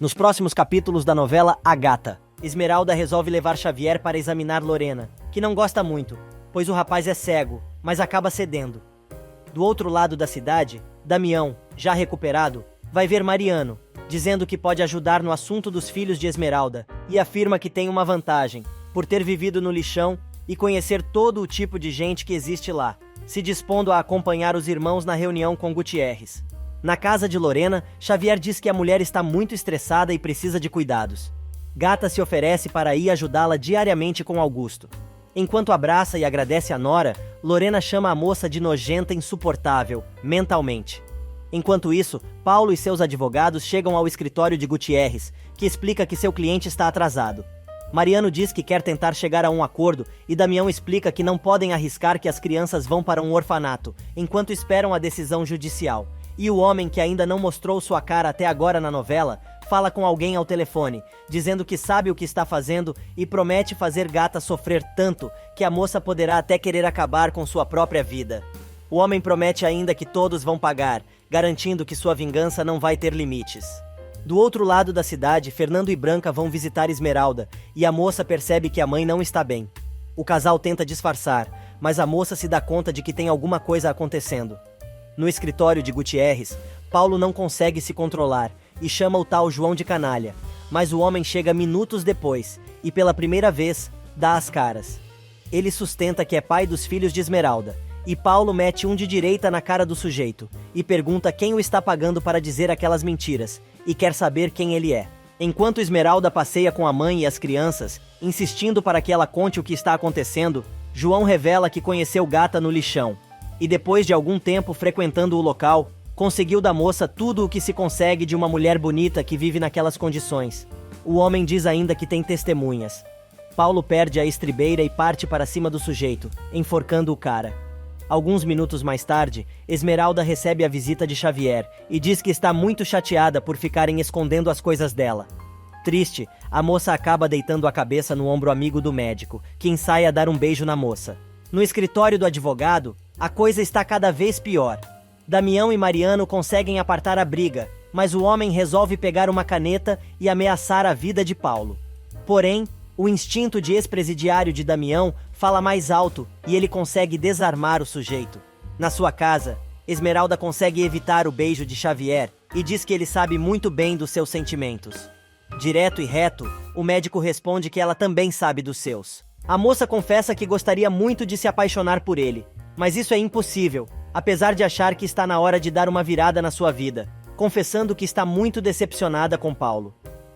Nos próximos capítulos da novela A Gata, Esmeralda resolve levar Xavier para examinar Lorena, que não gosta muito, pois o rapaz é cego, mas acaba cedendo. Do outro lado da cidade, Damião, já recuperado, vai ver Mariano, dizendo que pode ajudar no assunto dos filhos de Esmeralda, e afirma que tem uma vantagem, por ter vivido no lixão e conhecer todo o tipo de gente que existe lá, se dispondo a acompanhar os irmãos na reunião com Gutierrez. Na casa de Lorena, Xavier diz que a mulher está muito estressada e precisa de cuidados. Gata se oferece para ir ajudá-la diariamente com Augusto. Enquanto abraça e agradece a nora, Lorena chama a moça de nojenta e insuportável, mentalmente. Enquanto isso, Paulo e seus advogados chegam ao escritório de Gutierrez, que explica que seu cliente está atrasado. Mariano diz que quer tentar chegar a um acordo e Damião explica que não podem arriscar que as crianças vão para um orfanato, enquanto esperam a decisão judicial. E o homem, que ainda não mostrou sua cara até agora na novela, fala com alguém ao telefone, dizendo que sabe o que está fazendo e promete fazer Gata sofrer tanto que a moça poderá até querer acabar com sua própria vida. O homem promete ainda que todos vão pagar, garantindo que sua vingança não vai ter limites. Do outro lado da cidade, Fernando e Branca vão visitar Esmeralda, e a moça percebe que a mãe não está bem. O casal tenta disfarçar, mas a moça se dá conta de que tem alguma coisa acontecendo. No escritório de Gutierrez, Paulo não consegue se controlar e chama o tal João de canalha, mas o homem chega minutos depois e, pela primeira vez, dá as caras. Ele sustenta que é pai dos filhos de Esmeralda, e Paulo mete um de direita na cara do sujeito e pergunta quem o está pagando para dizer aquelas mentiras, e quer saber quem ele é. Enquanto Esmeralda passeia com a mãe e as crianças, insistindo para que ela conte o que está acontecendo, João revela que conheceu Gata no lixão. E depois de algum tempo frequentando o local, conseguiu da moça tudo o que se consegue de uma mulher bonita que vive naquelas condições. O homem diz ainda que tem testemunhas. Paulo perde a estribeira e parte para cima do sujeito, enforcando o cara. Alguns minutos mais tarde, Esmeralda recebe a visita de Xavier e diz que está muito chateada por ficarem escondendo as coisas dela. Triste, a moça acaba deitando a cabeça no ombro amigo do médico, que ensaia a dar um beijo na moça. No escritório do advogado, a coisa está cada vez pior. Damião e Mariano conseguem apartar a briga, mas o homem resolve pegar uma caneta e ameaçar a vida de Paulo. Porém, o instinto de ex-presidiário de Damião fala mais alto e ele consegue desarmar o sujeito. Na sua casa, Esmeralda consegue evitar o beijo de Xavier e diz que ele sabe muito bem dos seus sentimentos. Direto e reto, o médico responde que ela também sabe dos seus. A moça confessa que gostaria muito de se apaixonar por ele, mas isso é impossível, apesar de achar que está na hora de dar uma virada na sua vida, confessando que está muito decepcionada com Paulo.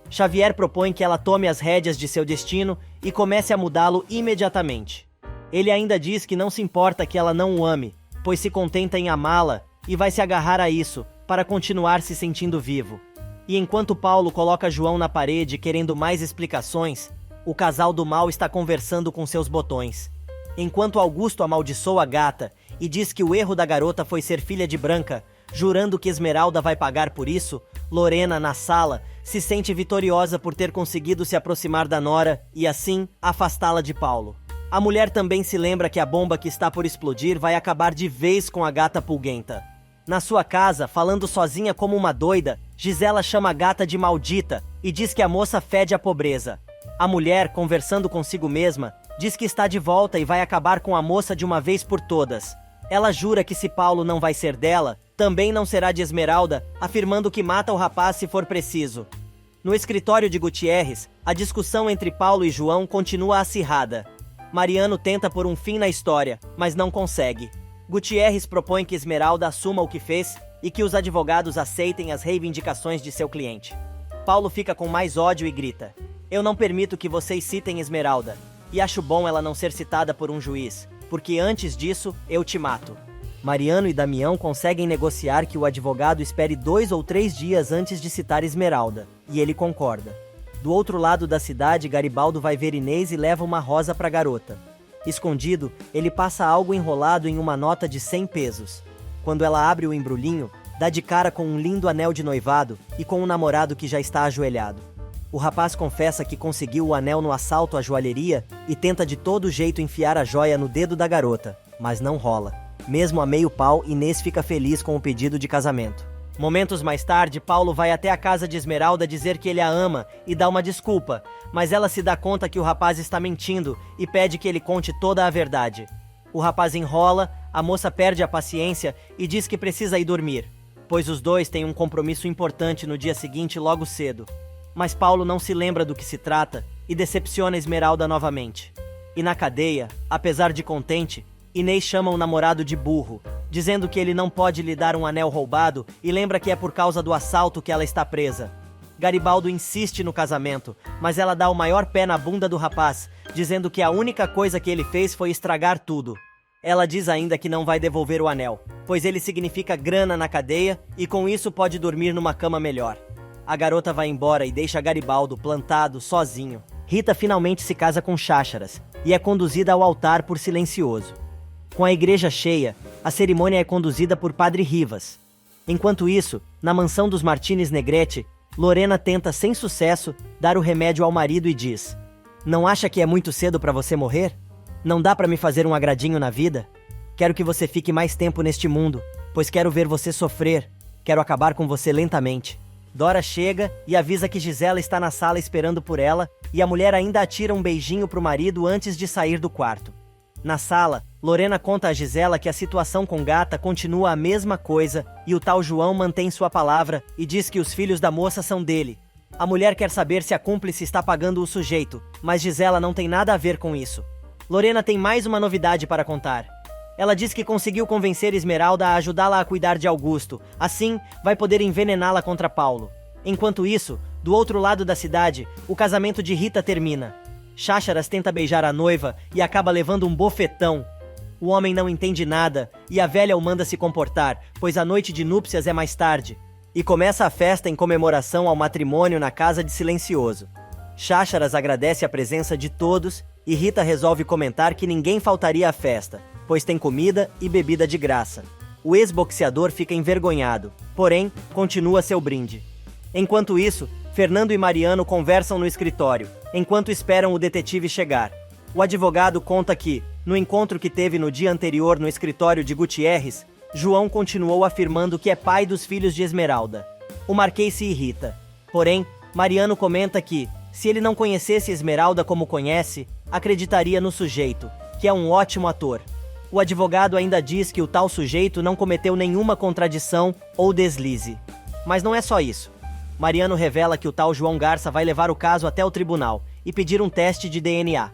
Xavier propõe que ela tome as rédeas de seu destino e comece a mudá-lo imediatamente. Ele ainda diz que não se importa que ela não o ame, pois se contenta em amá-la e vai se agarrar a isso para continuar se sentindo vivo. E enquanto Paulo coloca João na parede querendo mais explicações, o casal do mal está conversando com seus botões. Enquanto Augusto amaldiçoa a Gata e diz que o erro da garota foi ser filha de Branca, jurando que Esmeralda vai pagar por isso, Lorena, na sala, se sente vitoriosa por ter conseguido se aproximar da nora e, assim, afastá-la de Paulo. A mulher também se lembra que a bomba que está por explodir vai acabar de vez com a Gata pulguenta. Na sua casa, falando sozinha como uma doida, Gisela chama a Gata de maldita e diz que a moça fede a pobreza. A mulher, conversando consigo mesma, diz que está de volta e vai acabar com a moça de uma vez por todas. Ela jura que se Paulo não vai ser dela, também não será de Esmeralda, afirmando que mata o rapaz se for preciso. No escritório de Gutierrez, a discussão entre Paulo e João continua acirrada. Mariano tenta pôr um fim na história, mas não consegue. Gutierrez propõe que Esmeralda assuma o que fez e que os advogados aceitem as reivindicações de seu cliente. Paulo fica com mais ódio e grita: "Eu não permito que vocês citem Esmeralda, e acho bom ela não ser citada por um juiz, porque antes disso, eu te mato." Mariano e Damião conseguem negociar que o advogado espere 2 ou 3 dias antes de citar Esmeralda, e ele concorda. Do outro lado da cidade, Garibaldo vai ver Inês e leva uma rosa para a garota. Escondido, ele passa algo enrolado em uma nota de 100 pesos. Quando ela abre o embrulhinho, dá de cara com um lindo anel de noivado e com um namorado que já está ajoelhado. O rapaz confessa que conseguiu o anel no assalto à joalheria e tenta de todo jeito enfiar a joia no dedo da garota, mas não rola. Mesmo a meio pau, Inês fica feliz com o pedido de casamento. Momentos mais tarde, Paulo vai até a casa de Esmeralda dizer que ele a ama e dá uma desculpa, mas ela se dá conta que o rapaz está mentindo e pede que ele conte toda a verdade. O rapaz enrola, a moça perde a paciência e diz que precisa ir dormir, pois os dois têm um compromisso importante no dia seguinte logo cedo. Mas Paulo não se lembra do que se trata e decepciona Esmeralda novamente. E na cadeia, apesar de contente, Inês chama o namorado de burro, dizendo que ele não pode lhe dar um anel roubado e lembra que é por causa do assalto que ela está presa. Garibaldo insiste no casamento, mas ela dá o maior pé na bunda do rapaz, dizendo que a única coisa que ele fez foi estragar tudo. Ela diz ainda que não vai devolver o anel, pois ele significa grana na cadeia e com isso pode dormir numa cama melhor. A garota vai embora e deixa Garibaldo plantado, sozinho. Rita finalmente se casa com Chácharas e é conduzida ao altar por Silencioso. Com a igreja cheia, a cerimônia é conduzida por Padre Rivas. Enquanto isso, na mansão dos Martínez Negrete, Lorena tenta sem sucesso dar o remédio ao marido e diz: "Não acha que é muito cedo para você morrer? Não dá para me fazer um agradinho na vida? Quero que você fique mais tempo neste mundo, pois quero ver você sofrer. Quero acabar com você lentamente." Dora chega e avisa que Gisela está na sala esperando por ela e a mulher ainda atira um beijinho pro marido antes de sair do quarto. Na sala, Lorena conta a Gisela que a situação com Gata continua a mesma coisa e o tal João mantém sua palavra e diz que os filhos da moça são dele. A mulher quer saber se a cúmplice está pagando o sujeito, mas Gisela não tem nada a ver com isso. Lorena tem mais uma novidade para contar. Ela diz que conseguiu convencer Esmeralda a ajudá-la a cuidar de Augusto, assim vai poder envenená-la contra Paulo. Enquanto isso, do outro lado da cidade, o casamento de Rita termina. Chácharas tenta beijar a noiva e acaba levando um bofetão. O homem não entende nada e a velha o manda se comportar, pois a noite de núpcias é mais tarde. E começa a festa em comemoração ao matrimônio na casa de Silencioso. Chácharas agradece a presença de todos e Rita resolve comentar que ninguém faltaria à festa, pois tem comida e bebida de graça. O ex-boxeador fica envergonhado, porém, continua seu brinde. Enquanto isso, Fernando e Mariano conversam no escritório, enquanto esperam o detetive chegar. O advogado conta que, no encontro que teve no dia anterior no escritório de Gutierrez, João continuou afirmando que é pai dos filhos de Esmeralda. O Marquês se irrita. Porém, Mariano comenta que, se ele não conhecesse Esmeralda como conhece, acreditaria no sujeito, que é um ótimo ator. O advogado ainda diz que o tal sujeito não cometeu nenhuma contradição ou deslize. Mas não é só isso. Mariano revela que o tal João Garça vai levar o caso até o tribunal e pedir um teste de DNA.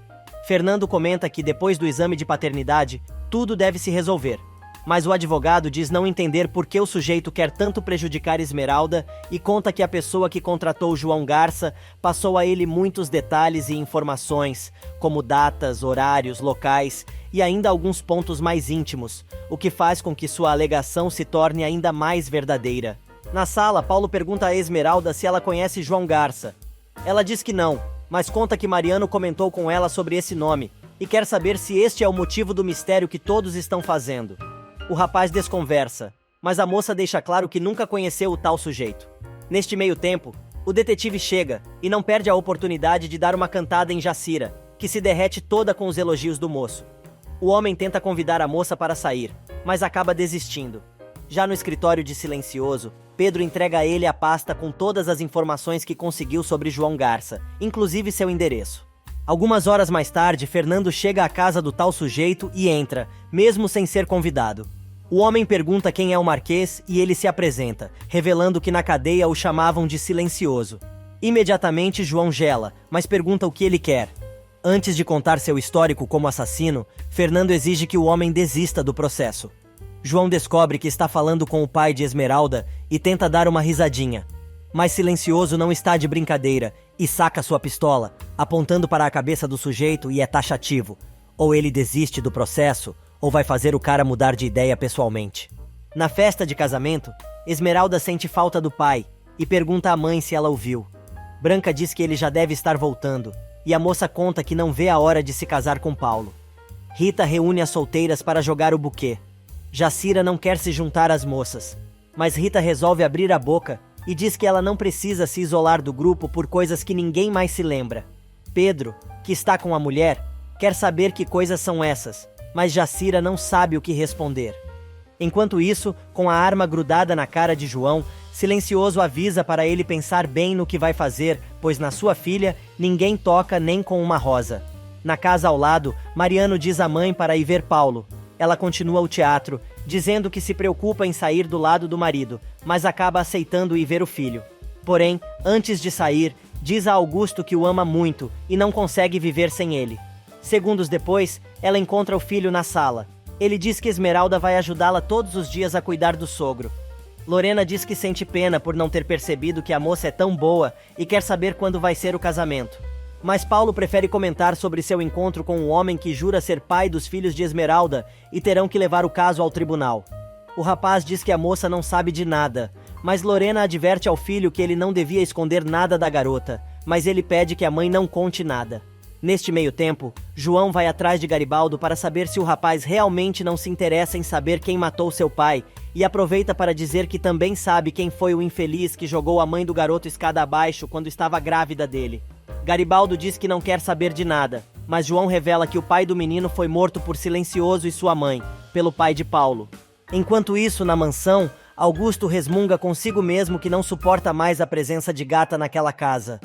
Fernando comenta que depois do exame de paternidade, tudo deve se resolver. Mas o advogado diz não entender por que o sujeito quer tanto prejudicar Esmeralda e conta que a pessoa que contratou João Garça passou a ele muitos detalhes e informações, como datas, horários, locais e ainda alguns pontos mais íntimos, o que faz com que sua alegação se torne ainda mais verdadeira. Na sala, Paulo pergunta a Esmeralda se ela conhece João Garça. Ela diz que não, mas conta que Mariano comentou com ela sobre esse nome e quer saber se este é o motivo do mistério que todos estão fazendo. O rapaz desconversa, mas a moça deixa claro que nunca conheceu o tal sujeito. Neste meio tempo, o detetive chega e não perde a oportunidade de dar uma cantada em Jacira, que se derrete toda com os elogios do moço. O homem tenta convidar a moça para sair, mas acaba desistindo. Já no escritório de Silencioso, Pedro entrega a ele a pasta com todas as informações que conseguiu sobre João Garça, inclusive seu endereço. Algumas horas mais tarde, Fernando chega à casa do tal sujeito e entra, mesmo sem ser convidado. O homem pergunta quem é o Marquês e ele se apresenta, revelando que na cadeia o chamavam de Silencioso. Imediatamente João gela, mas pergunta o que ele quer. Antes de contar seu histórico como assassino, Fernando exige que o homem desista do processo. João descobre que está falando com o pai de Esmeralda e tenta dar uma risadinha. Mas Silencioso não está de brincadeira e saca sua pistola, apontando para a cabeça do sujeito e é taxativo. Ou ele desiste do processo, ou vai fazer o cara mudar de ideia pessoalmente. Na festa de casamento, Esmeralda sente falta do pai e pergunta à mãe se ela o viu. Branca diz que ele já deve estar voltando, e a moça conta que não vê a hora de se casar com Paulo. Rita reúne as solteiras para jogar o buquê. Jacira não quer se juntar às moças, mas Rita resolve abrir a boca e diz que ela não precisa se isolar do grupo por coisas que ninguém mais se lembra. Pedro, que está com a mulher, quer saber que coisas são essas, mas Jacira não sabe o que responder. Enquanto isso, com a arma grudada na cara de João, Silencioso avisa para ele pensar bem no que vai fazer, pois na sua filha ninguém toca nem com uma rosa. Na casa ao lado, Mariano diz à mãe para ir ver Paulo. Ela continua o teatro, dizendo que se preocupa em sair do lado do marido, mas acaba aceitando ir ver o filho. Porém, antes de sair, diz a Augusto que o ama muito e não consegue viver sem ele. Segundos depois, ela encontra o filho na sala. Ele diz que Esmeralda vai ajudá-la todos os dias a cuidar do sogro. Lorena diz que sente pena por não ter percebido que a moça é tão boa e quer saber quando vai ser o casamento. Mas Paulo prefere comentar sobre seu encontro com um homem que jura ser pai dos filhos de Esmeralda e terão que levar o caso ao tribunal. O rapaz diz que a moça não sabe de nada, mas Lorena adverte ao filho que ele não devia esconder nada da garota, mas ele pede que a mãe não conte nada. Neste meio tempo, João vai atrás de Garibaldo para saber se o rapaz realmente não se interessa em saber quem matou seu pai e aproveita para dizer que também sabe quem foi o infeliz que jogou a mãe do garoto escada abaixo quando estava grávida dele. Garibaldo diz que não quer saber de nada, mas João revela que o pai do menino foi morto por Silencioso e sua mãe, pelo pai de Paulo. Enquanto isso, na mansão, Augusto resmunga consigo mesmo que não suporta mais a presença de Gata naquela casa.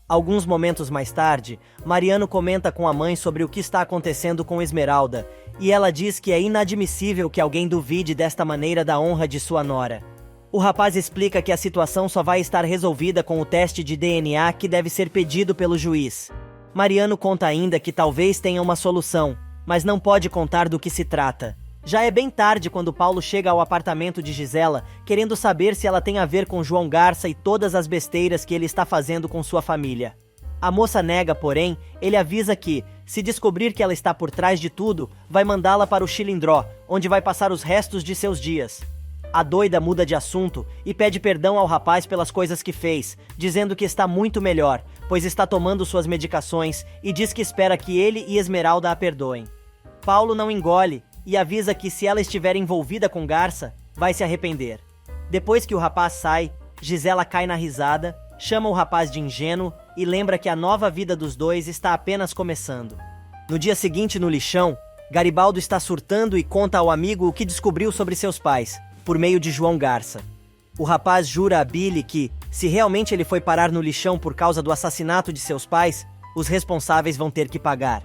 Alguns momentos mais tarde, Mariano comenta com a mãe sobre o que está acontecendo com Esmeralda, e ela diz que é inadmissível que alguém duvide desta maneira da honra de sua nora. O rapaz explica que a situação só vai estar resolvida com o teste de DNA que deve ser pedido pelo juiz. Mariano conta ainda que talvez tenha uma solução, mas não pode contar do que se trata. Já é bem tarde quando Paulo chega ao apartamento de Gisela, querendo saber se ela tem a ver com João Garça e todas as besteiras que ele está fazendo com sua família. A moça nega, porém, ele avisa que, se descobrir que ela está por trás de tudo, vai mandá-la para o Chilindró, onde vai passar os restos de seus dias. A doida muda de assunto e pede perdão ao rapaz pelas coisas que fez, dizendo que está muito melhor, pois está tomando suas medicações e diz que espera que ele e Esmeralda a perdoem. Paulo não engole e avisa que se ela estiver envolvida com Garça, vai se arrepender. Depois que o rapaz sai, Gisela cai na risada, chama o rapaz de ingênuo e lembra que a nova vida dos dois está apenas começando. No dia seguinte, no lixão, Garibaldo está surtando e conta ao amigo o que descobriu sobre seus pais, por meio de João Garça. O rapaz jura a Billy que, se realmente ele foi parar no lixão por causa do assassinato de seus pais, os responsáveis vão ter que pagar.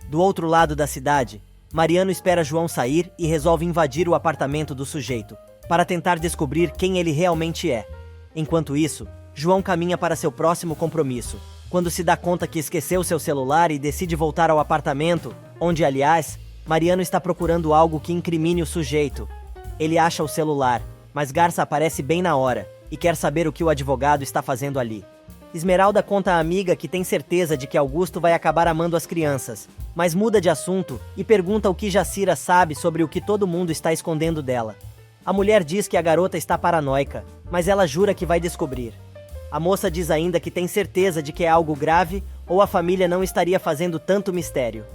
Do outro lado da cidade, Mariano espera João sair e resolve invadir o apartamento do sujeito, para tentar descobrir quem ele realmente é. Enquanto isso, João caminha para seu próximo compromisso, quando se dá conta que esqueceu seu celular e decide voltar ao apartamento, onde, aliás, Mariano está procurando algo que incrimine o sujeito. Ele acha o celular, mas Garça aparece bem na hora e quer saber o que o advogado está fazendo ali. Esmeralda conta à amiga que tem certeza de que Augusto vai acabar amando as crianças, mas muda de assunto e pergunta o que Jacira sabe sobre o que todo mundo está escondendo dela. A mulher diz que a garota está paranoica, mas ela jura que vai descobrir. A moça diz ainda que tem certeza de que é algo grave ou a família não estaria fazendo tanto mistério.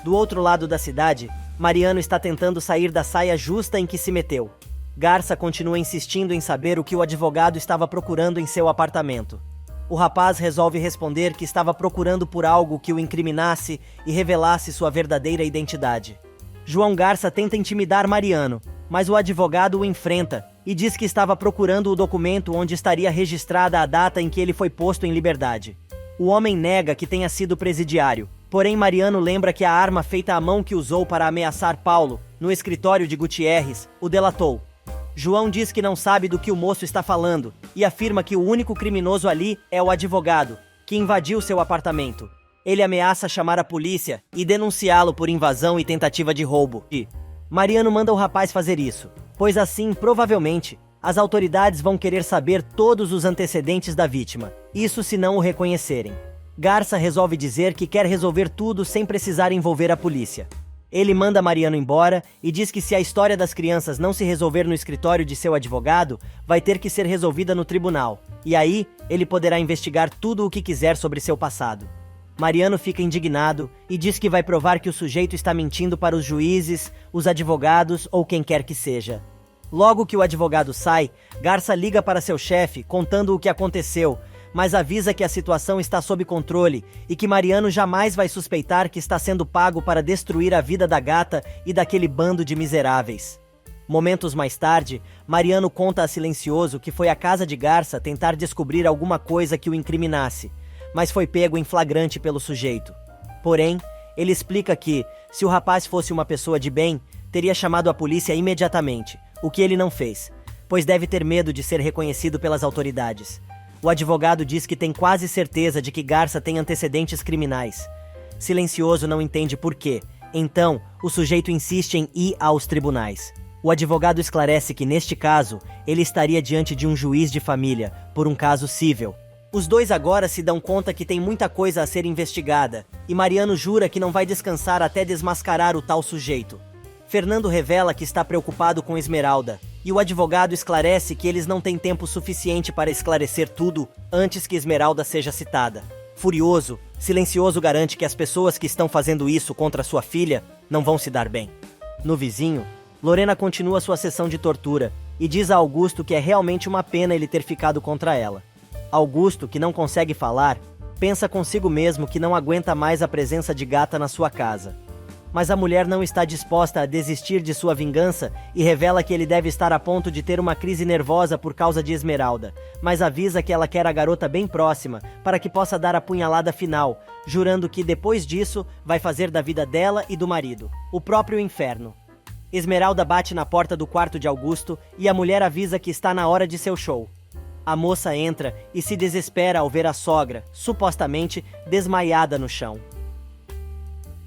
Do outro lado da cidade, Mariano está tentando sair da saia justa em que se meteu. Garça continua insistindo em saber o que o advogado estava procurando em seu apartamento. O rapaz resolve responder que estava procurando por algo que o incriminasse e revelasse sua verdadeira identidade. João Garça tenta intimidar Mariano, mas o advogado o enfrenta e diz que estava procurando o documento onde estaria registrada a data em que ele foi posto em liberdade. O homem nega que tenha sido presidiário, porém Mariano lembra que a arma feita à mão que usou para ameaçar Paulo, no escritório de Gutierrez, o delatou. João diz que não sabe do que o moço está falando e afirma que o único criminoso ali é o advogado, que invadiu seu apartamento. Ele ameaça chamar a polícia e denunciá-lo por invasão e tentativa de roubo. Mariano manda o rapaz fazer isso, pois assim, provavelmente, as autoridades vão querer saber todos os antecedentes da vítima, isso se não o reconhecerem. Garça resolve dizer que quer resolver tudo sem precisar envolver a polícia. Ele manda Mariano embora e diz que se a história das crianças não se resolver no escritório de seu advogado, vai ter que ser resolvida no tribunal, e aí ele poderá investigar tudo o que quiser sobre seu passado. Mariano fica indignado e diz que vai provar que o sujeito está mentindo para os juízes, os advogados ou quem quer que seja. Logo que o advogado sai, Garça liga para seu chefe contando o que aconteceu, mas avisa que a situação está sob controle e que Mariano jamais vai suspeitar que está sendo pago para destruir a vida da gata e daquele bando de miseráveis. Momentos mais tarde, Mariano conta a Silencioso que foi à casa de Garça tentar descobrir alguma coisa que o incriminasse, mas foi pego em flagrante pelo sujeito. Porém, ele explica que, se o rapaz fosse uma pessoa de bem, teria chamado a polícia imediatamente, o que ele não fez, pois deve ter medo de ser reconhecido pelas autoridades. O advogado diz que tem quase certeza de que Garça tem antecedentes criminais. Silencioso não entende por quê, então o sujeito insiste em ir aos tribunais. O advogado esclarece que, neste caso, ele estaria diante de um juiz de família, por um caso cível. Os dois agora se dão conta que tem muita coisa a ser investigada, e Mariano jura que não vai descansar até desmascarar o tal sujeito. Fernando revela que está preocupado com Esmeralda, e o advogado esclarece que eles não têm tempo suficiente para esclarecer tudo antes que Esmeralda seja citada. Furioso, Silencioso garante que as pessoas que estão fazendo isso contra sua filha não vão se dar bem. No vizinho, Lorena continua sua sessão de tortura e diz a Augusto que é realmente uma pena ele ter ficado contra ela. Augusto, que não consegue falar, pensa consigo mesmo que não aguenta mais a presença de Gata na sua casa. Mas a mulher não está disposta a desistir de sua vingança e revela que ele deve estar a ponto de ter uma crise nervosa por causa de Esmeralda, mas avisa que ela quer a garota bem próxima para que possa dar a punhalada final, jurando que depois disso vai fazer da vida dela e do marido o próprio inferno. Esmeralda bate na porta do quarto de Augusto e a mulher avisa que está na hora de seu show. A moça entra e se desespera ao ver a sogra, supostamente desmaiada no chão.